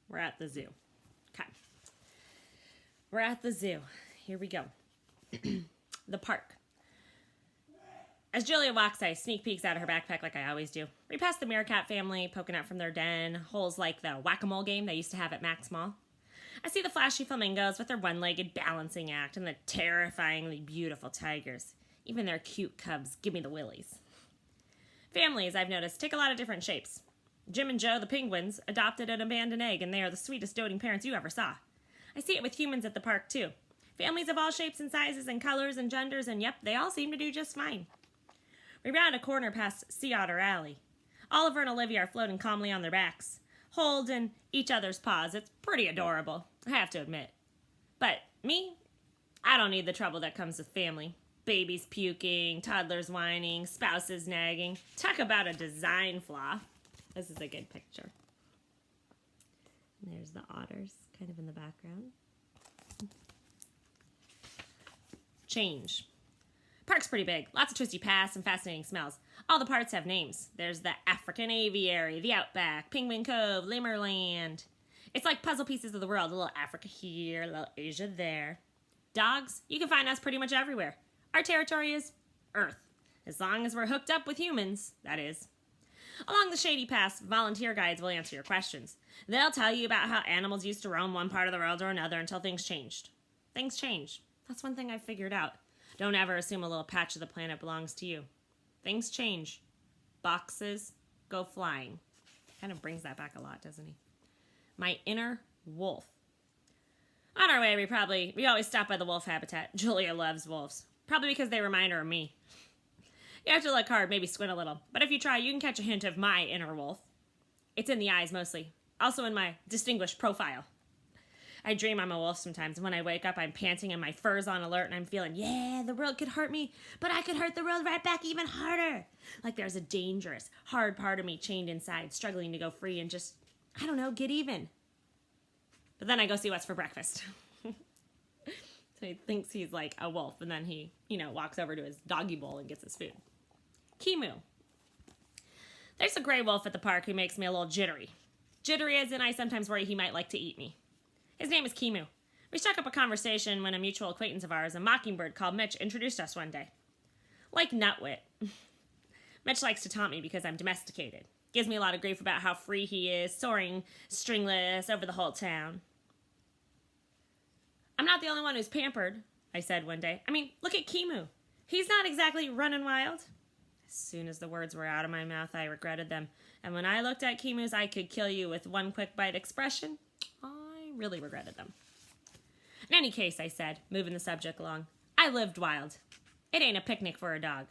We're at the zoo. Okay. We're at the zoo. Here we go. The park. As Julia walks, I sneak peeks out of her backpack like I always do. We pass the meerkat family poking out from their den, holes like the whack-a-mole game they used to have at Max Mall. I see the flashy flamingos with their one-legged balancing act and the terrifyingly beautiful tigers. Even their cute cubs give me the willies. Families, I've noticed, take a lot of different shapes. Jim and Joe, the penguins, adopted an abandoned egg, and they are the sweetest doting parents you ever saw. I see it with humans at the park, too. Families of all shapes and sizes and colors and genders, and yep, they all seem to do just fine. We round a corner past Sea Otter Alley. Oliver and Olivia are floating calmly on their backs, holding each other's paws. It's pretty adorable, I have to admit. But me, I don't need the trouble that comes with family. Babies puking, toddlers whining, spouses nagging. Talk about a design flaw. This is a good picture. And there's the otters kind of in the background. Change. Park's pretty big. Lots of twisty paths and fascinating smells. All the parts have names. There's the African Aviary, the Outback, Penguin Cove, Limmerland. It's like puzzle pieces of the world. A little Africa here, a little Asia there. Dogs, you can find us pretty much everywhere. Our territory is Earth. As long as we're hooked up with humans, that is. Along the shady paths, volunteer guides will answer your questions. They'll tell you about how animals used to roam one part of the world or another until things changed. Things change. That's one thing I've figured out. Don't ever assume a little patch of the planet belongs to you. Things change. Boxes go flying. Kind of brings that back a lot, doesn't he? My inner wolf. On our way, we always stop by the wolf habitat. Julia loves wolves. Probably because they remind her of me. You have to look hard, maybe squint a little. But if you try, you can catch a hint of my inner wolf. It's in the eyes, mostly. Also in my distinguished profile. I dream I'm a wolf sometimes, and when I wake up, I'm panting and my fur's on alert, and I'm feeling, yeah, the world could hurt me, but I could hurt the world right back even harder. Like there's a dangerous, hard part of me chained inside, struggling to go free and just, I don't know, get even. But then I go see what's for breakfast. So he thinks he's like a wolf, and then he, walks over to his doggy bowl and gets his food. Kimu. There's a gray wolf at the park who makes me a little jittery. Jittery as in I sometimes worry he might like to eat me. His name is Kimu. We struck up a conversation when a mutual acquaintance of ours, a mockingbird called Mitch, introduced us one day. Like Nutwit. Mitch likes to taunt me because I'm domesticated. Gives me a lot of grief about how free he is, soaring stringless over the whole town. I'm not the only one who's pampered, I said one day. I mean, look at Kimu. He's not exactly running wild. As soon as the words were out of my mouth, I regretted them. And when I looked at Kimu's I could kill you with one quick bite expression, I really regretted them. In any case, I said, moving the subject along, I lived wild. It ain't a picnic for a dog.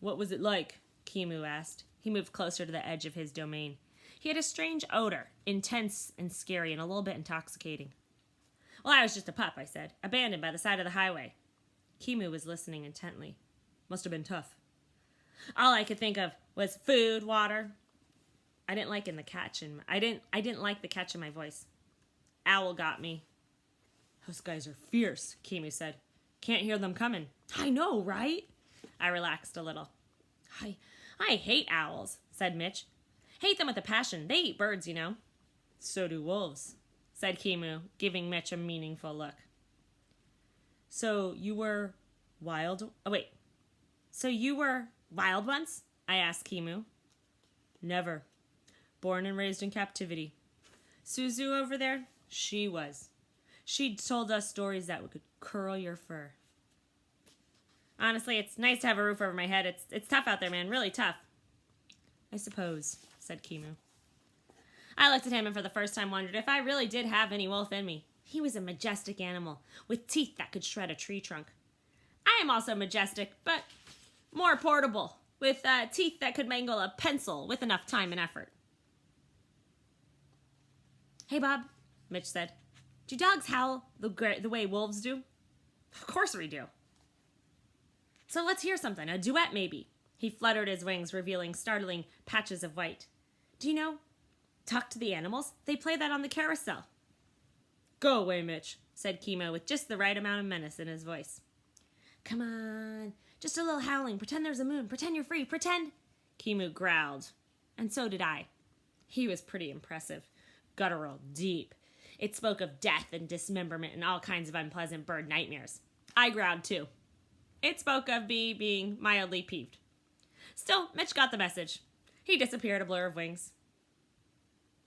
What was it like? Kimu asked. He moved closer to the edge of his domain. He had a strange odor, intense and scary and a little bit intoxicating. Well, I was just a pup, I said, abandoned by the side of the highway. Kimu was listening intently. Must have been tough. All I could think of was food, water. I didn't like the catch in my voice. Owl got me. Those guys are fierce, Kimu said. Can't hear them coming. I know, right? I relaxed a little. I hate owls, said Mitch. Hate them with a passion. They eat birds, So do wolves, said Kimu, giving Mitch a meaningful look. So you were wild? So you were wild once? I asked Kimu. Never. Born and raised in captivity. Suzu over there? She was. She told us stories that could curl your fur. Honestly, it's nice to have a roof over my head. It's tough out there, man. Really tough. I suppose, said Kimu. I looked at him and for the first time wondered if I really did have any wolf in me. He was a majestic animal with teeth that could shred a tree trunk. I am also majestic, but more portable, with teeth that could mangle a pencil with enough time and effort. Hey, Bob, Mitch said. Do dogs howl the way wolves do? Of course we do. So let's hear something, a duet maybe. He fluttered his wings, revealing startling patches of white. Do you know, Talk to the Animals? They play that on the carousel. Go away, Mitch, said Kimu with just the right amount of menace in his voice. Come on, just a little howling. Pretend there's a moon. Pretend you're free. Pretend. Kimu growled. And so did I. He was pretty impressive. guttural, deep. It spoke of death and dismemberment and all kinds of unpleasant bird nightmares. I growled too. It spoke of me being mildly peeved. Still, Mitch got the message. He disappeared, a blur of wings.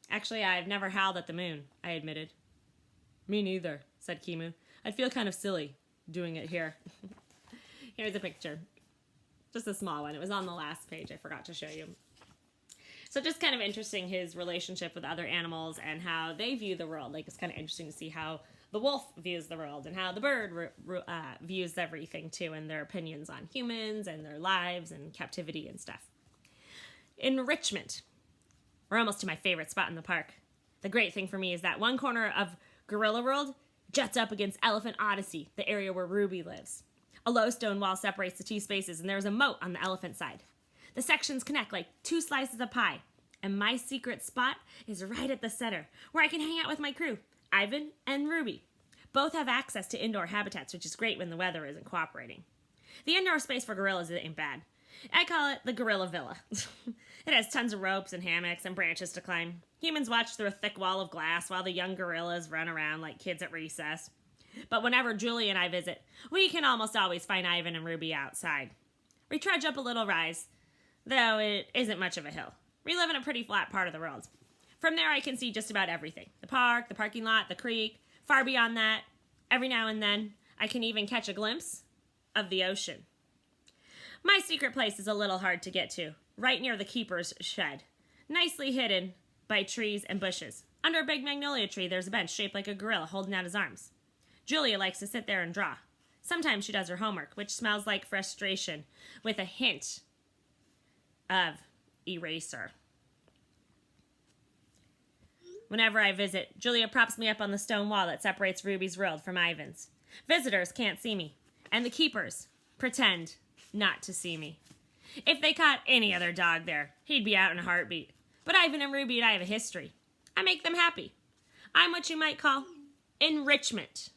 Actually, I've never howled at the moon, I admitted. Me neither, said Kimu. I'd feel kind of silly doing it here. Here's a picture. Just a small one. It was on the last page. I forgot to show you. So just kind of interesting, his relationship with other animals and how they view the world. Like, it's kind of interesting to see how the wolf views the world and how the bird views everything too, and their opinions on humans and their lives and captivity and stuff. Enrichment. We're almost to my favorite spot in the park. The great thing for me is that one corner of Gorilla World juts up against Elephant Odyssey, the area where Ruby lives. A low stone wall separates the two spaces, and there's a moat on the elephant side. The sections connect like two slices of pie, and my secret spot is right at the center, where I can hang out with my crew, Ivan and Ruby. Both have access to indoor habitats, which is great when the weather isn't cooperating. The indoor space for gorillas ain't bad. I call it the Gorilla Villa. It has tons of ropes and hammocks and branches to climb. Humans watch through a thick wall of glass while the young gorillas run around like kids at recess. But whenever Julie and I visit, we can almost always find Ivan and Ruby outside. We trudge up a little rise, though it isn't much of a hill. We live in a pretty flat part of the world. From there I can see just about everything. The park, the parking lot, the creek. Far beyond that, every now and then, I can even catch a glimpse of the ocean. My secret place is a little hard to get to, right near the keeper's shed. Nicely hidden by trees and bushes. Under a big magnolia tree, there's a bench shaped like a gorilla holding out his arms. Julia likes to sit there and draw. Sometimes she does her homework, which smells like frustration, with a hint of eraser. Whenever I visit, Julia props me up on the stone wall that separates Ruby's world from Ivan's. Visitors can't see me, and the keepers pretend not to see me. If they caught any other dog there, he'd be out in a heartbeat. But Ivan and Ruby and I have a history. I make them happy. I'm what you might call enrichment.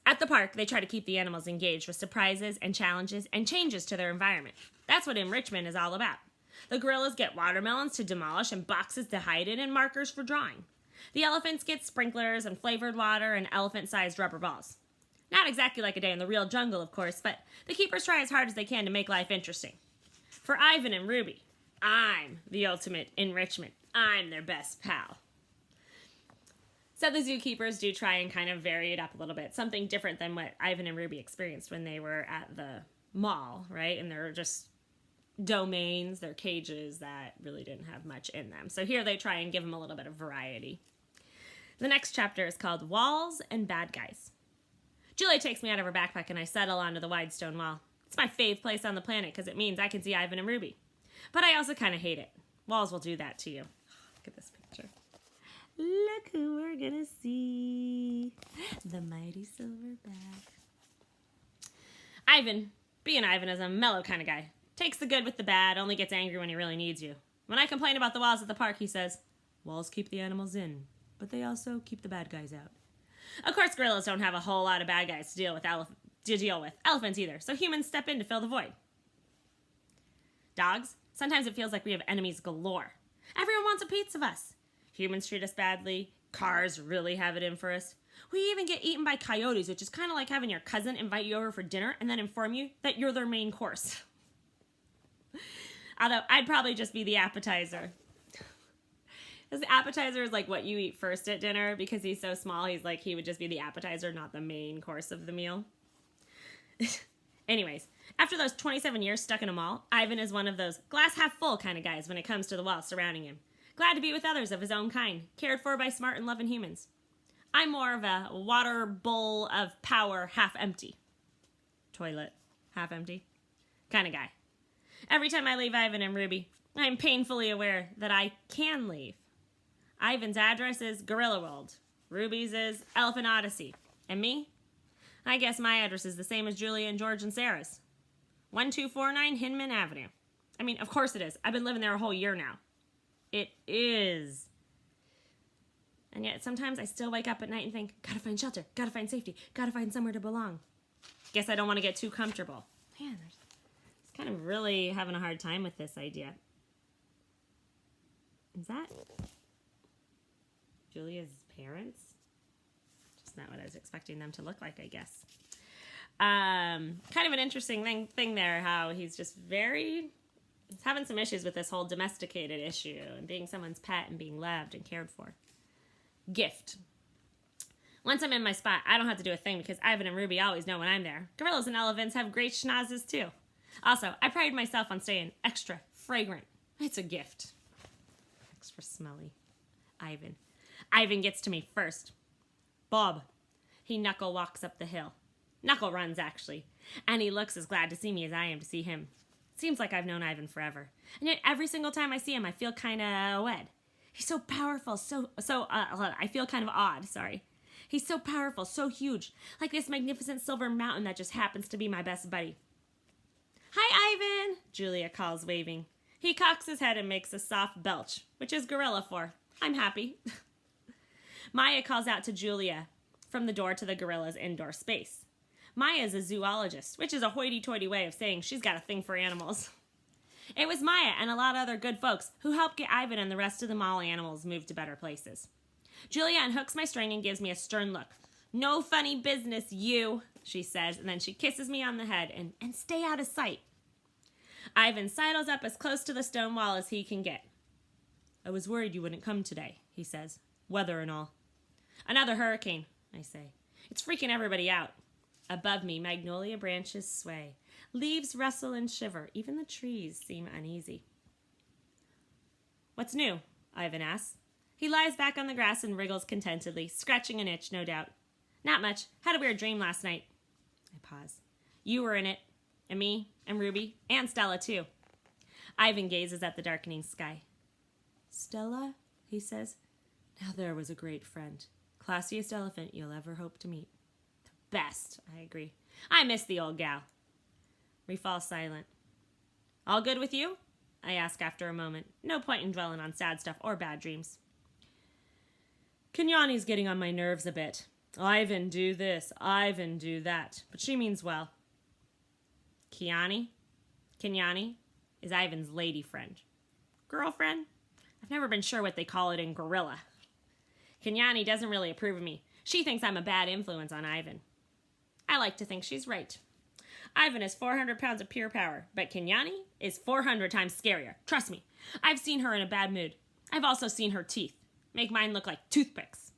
At the park, they try to keep the animals engaged with surprises and challenges and changes to their environment. That's what enrichment is all about. The gorillas get watermelons to demolish and boxes to hide in and markers for drawing. The elephants get sprinklers and flavored water and elephant-sized rubber balls. Not exactly like a day in the real jungle, of course, but the keepers try as hard as they can to make life interesting. For Ivan and Ruby, I'm the ultimate enrichment. I'm their best pal. So the zookeepers do try and kind of vary it up a little bit. Something different than what Ivan and Ruby experienced when they were at the mall, right? And they're just domains, they're cages that really didn't have much in them. So here they try and give them a little bit of variety. The next chapter is called Walls and Bad Guys. Julie takes me out of her backpack and I settle onto the wide stone wall. It's my fave place on the planet because it means I can see Ivan and Ruby. But I also kind of hate it. Walls will do that to you. Look at this picture. Look who we're gonna see. The mighty silverback. Ivan, being Ivan, is a mellow kind of guy. Takes the good with the bad, only gets angry when he really needs you. When I complain about the walls at the park, he says, walls keep the animals in, but they also keep the bad guys out. Of course, gorillas don't have a whole lot of bad guys to deal with, elephants either, so humans step in to fill the void. Dogs? Sometimes it feels like we have enemies galore. Everyone wants a piece of us. Humans treat us badly. Cars really have it in for us. We even get eaten by coyotes, which is kind of like having your cousin invite you over for dinner and then inform you that you're their main course. Although, I'd probably just be the appetizer. Because the appetizer is like what you eat first at dinner. Because he's so small, he would just be the appetizer, not the main course of the meal. Anyways, after those 27 years stuck in a mall, Ivan is one of those glass half full kind of guys when it comes to the walls surrounding him. Glad to be with others of his own kind, cared for by smart and loving humans. I'm more of a water bowl of power half empty. Toilet half empty kind of guy. Every time I leave Ivan and Ruby, I'm painfully aware that I can leave. Ivan's address is Gorilla World. Ruby's is Elephant Odyssey. And me? I guess my address is the same as Julia and George and Sarah's. 1249 Hinman Avenue. I mean, of course it is. I've been living there a whole year now. It is. And yet sometimes I still wake up at night and think, gotta find shelter, gotta find safety, gotta find somewhere to belong. Guess I don't want to get too comfortable. Man, it's kind of really having a hard time with this idea. Is that? Julia's parents. Just not what I was expecting them to look like, I guess. Kind of an interesting thing there, how he's having some issues with this whole domesticated issue and being someone's pet and being loved and cared for. Gift. Once I'm in my spot, I don't have to do a thing because Ivan and Ruby always know when I'm there. Gorillas and elephants have great schnozzes too. Also, I pride myself on staying extra fragrant. It's a gift. Extra smelly. Ivan. Ivan gets to me first. Bob. He knuckle walks up the hill. Knuckle runs, actually. And he looks as glad to see me as I am to see him. Seems like I've known Ivan forever. And yet every single time I see him, I feel kind of wed. He's so powerful, I feel kind of odd, sorry. He's so powerful, so huge. Like this magnificent silver mountain that just happens to be my best buddy. Hi, Ivan, Julia calls, waving. He cocks his head and makes a soft belch, which is gorilla for, I'm happy. Maya calls out to Julia from the door to the gorilla's indoor space. Maya's a zoologist, which is a hoity-toity way of saying she's got a thing for animals. It was Maya and a lot of other good folks who helped get Ivan and the rest of the mall animals moved to better places. Julia unhooks my string and gives me a stern look. No funny business, you, she says, and then she kisses me on the head and stay out of sight. Ivan sidles up as close to the stone wall as he can get. I was worried you wouldn't come today, he says. Weather and all. Another hurricane, I say. It's freaking everybody out. Above me, magnolia branches sway. Leaves rustle and shiver. Even the trees seem uneasy. What's new? Ivan asks. He lies back on the grass and wriggles contentedly, scratching an itch, no doubt. Not much. Had a weird dream last night. I pause. You were in it. And me. And Ruby. And Stella, too. Ivan gazes at the darkening sky. Stella? He says. Now there was a great friend. Classiest elephant you'll ever hope to meet. The best, I agree. I miss the old gal. We fall silent. All good with you? I ask after a moment. No point in dwelling on sad stuff or bad dreams. Kenyani's getting on my nerves a bit. Ivan, do this. Ivan, do that. But she means well. Kenyani is Ivan's lady friend. Girlfriend? I've never been sure what they call it in gorilla. Kenyani doesn't really approve of me. She thinks I'm a bad influence on Ivan. I like to think she's right. Ivan is 400 pounds of pure power, but Kenyani is 400 times scarier. Trust me, I've seen her in a bad mood. I've also seen her teeth. Make mine look like toothpicks.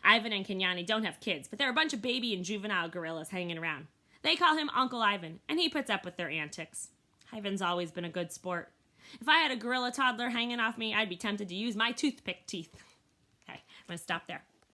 Ivan and Kenyani don't have kids, but they're a bunch of baby and juvenile gorillas hanging around. They call him Uncle Ivan, and he puts up with their antics. Ivan's always been a good sport. If I had a gorilla toddler hanging off me, I'd be tempted to use my toothpick teeth. Okay, I'm going to stop there.